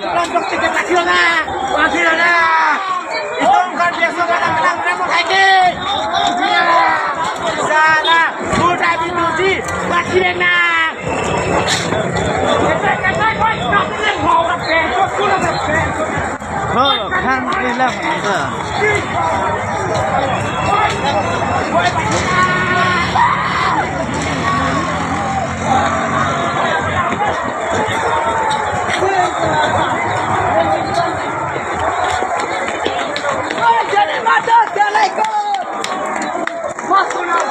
Kelompok tiga kecil lah. Itu bukan biasa kadang-kadang mereka kaki. Sana, udah dicuci, masih enak. Kan hilang kita. Jadi mata sekaligus. Masuklah.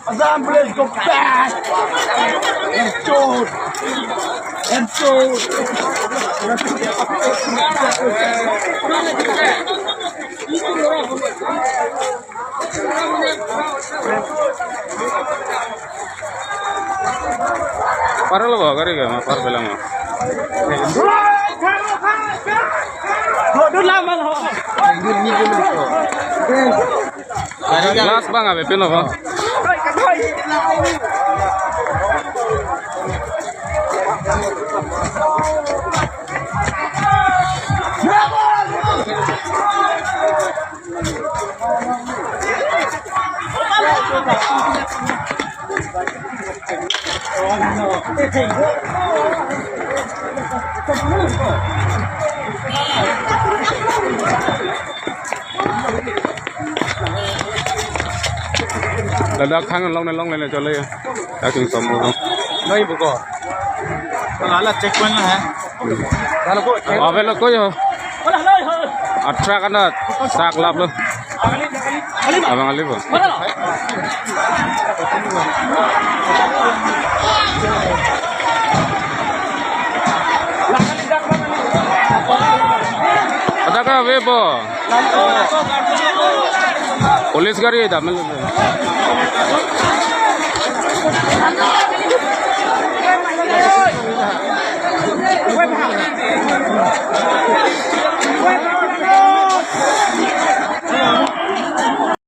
Azam boleh go back and shoot. Para lo bawa kari gak? Par bilang mah. Kelas bang apa pino bang? Dadak khang long này cho lấy đã từng sống luôn Đây bố có. Đó là checkpoint là hả? Đó là cô. về là coi rồi atrak kan sak lap lo abang alif ada kah webo polis gari dah